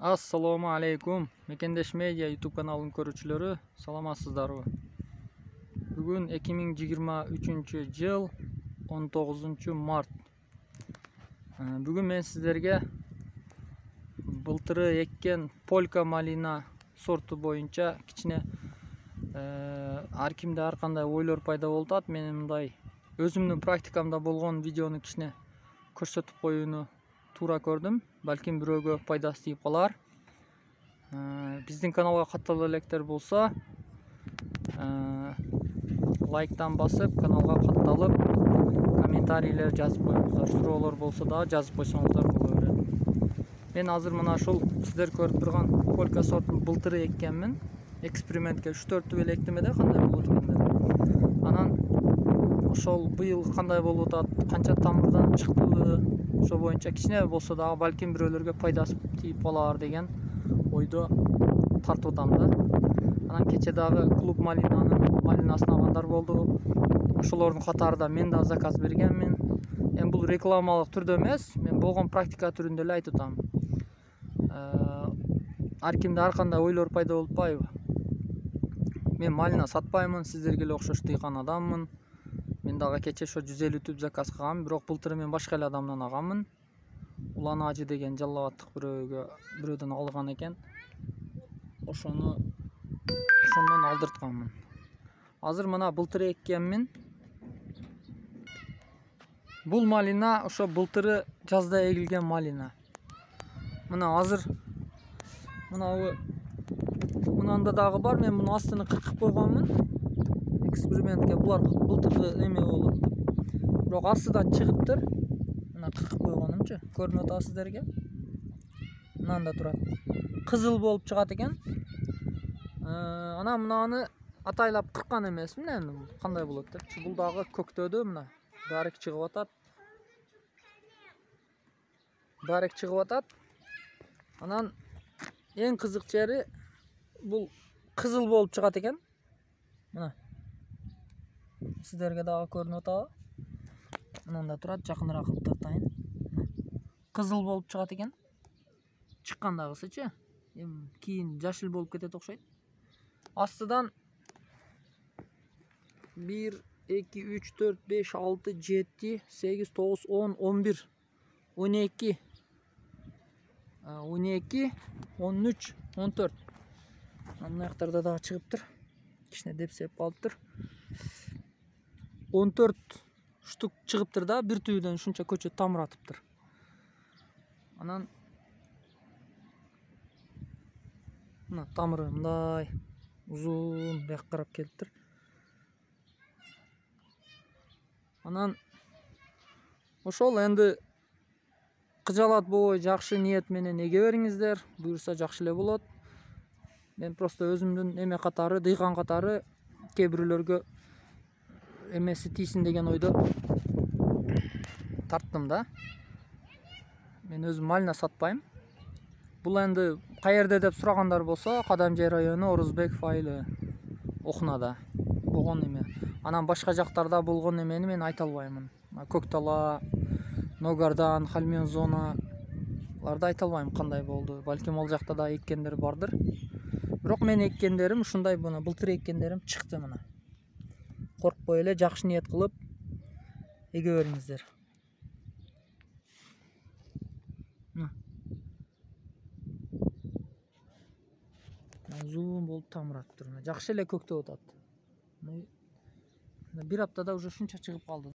Assalomu alaykum. Mekendesh Media YouTube kanalının көрүүчүлөрү, саламатсыздарбы? Бүгүн 2023-жыл 19-март. Бүгүн мен сиздерге былтыры эккен полька малина сорту боюнча кичине ар кимде ар кандай ойлор пайда болуп атат. Мен мындай өзүмдүн практикамда болгон видеону кичине көрсөтүп коюуну туура көрдүм. Балким бирөөгө пайдасы тийип калар. Биздин каналга каттала электер болсо, лайктан басып, каналга катталып, комментарийлер жазып коюңуздар. Суроолор болсо да жазып койсоңуздар боло берет. Мен азыр мына ушул сиздер көрүп турган полька сортун былтыры эккенмин. Экспериментке 3-4 эле эктим да, кандай болот экен деп. Анан ошол быйыл кандай болуп атат, канча тамырдан чыктыбы, ошо боюнча кичине болсо дагы балким бирөөлөргө пайдасы тийип калар деген ойдо тартуудам да. Анан кече дагы клуб малинасын алгандар болду. Ошолордун катарында мен да заказ бергенмин. Эми бул рекламалык түрдө эмес, мен болгон практика түрүндө эле айтып атам. Ар кимде ар кандай ойлор пайда болуп атпайбы? Мен малина сатпаймын, сиздерге эле окшош дыйкан адаммын. Мен дагы кече ошо 150 түп заказ кылганмын, бирок былтыры мен башка эле адамдан алганмын. Улан Ажы деген жалал абадтык бирөөдөн алган экен. Ошондон алдыртканмын. Азыр мына былтыры эккенмин. Бул малина ошо былтыры жазда эгилген малина. Мына азыр мынанда дагы бар. Мен муну астыны кыркып койгонмун. Экспериментке булар былтыркы эме болуп. Бирок астыдан чыгыптыр. Мына кыркып койгонумчу. Көрүнүп атабы сиздерге? Мынанда турат. Кызыл болуп чыгат экен. Анан мынаны атайлап кырккан эмесмин эми. Кандай болот депчи. Бул дагы көктөдө мына. Дарек чыгып атат. Анан эң кызык жери бул кызыл болуп чыгат экен. Мына. Сиздерге дагы көрүнүп атабы? Мынанда турат, жакыныраак кылып тартайын. Кызыл болуп чыгат экен. Чыккандагысычы. Эми кийин жашыл болуп кетет окшойт. Астыдан 1 2 3 4 5 6 7 8 9 10 11 12 12 13 14. Мына жактарда дагы чыгыптыр. Кичине депсеп калыптыр. 14 штук чыгыптыр да, бир түбүдөн ушунча көчөт тамыратыптыр. Анан мына тамыры мындай узун бияк карап келиптир. Анан ошол энди кыжалат болбой жакшы ниет менен эге бериңиздер. Буюрса жакшы эле болот. Мен просто өзүмдүн эме катары, дыйкан катары кээ бирөөлөргө эмеси тийсин деген ойдо тарттым да. Мен өзүм малина сатпайм. Бул энди каерде деп сурагандар болсо, Кадамжай району, Орузбек айылы, Окунада болгон эме. Анан башка жактарда болгон эмени мен айта албаймын. Көк Тала, Ногардан, Халмен зоналарда айта албайм кандай болду. Балким ал жакта да эккендер бардыр. Бирок мен эккендерим ушундай, мына былтыр эккендерим чыкты мына. Коркпой эле жакшы ниет кылып эге бериңиздер. Узун болуп тамыраттыр. Жакшы эле көктөп атат. Бир аптада уже шунча чыгып калды.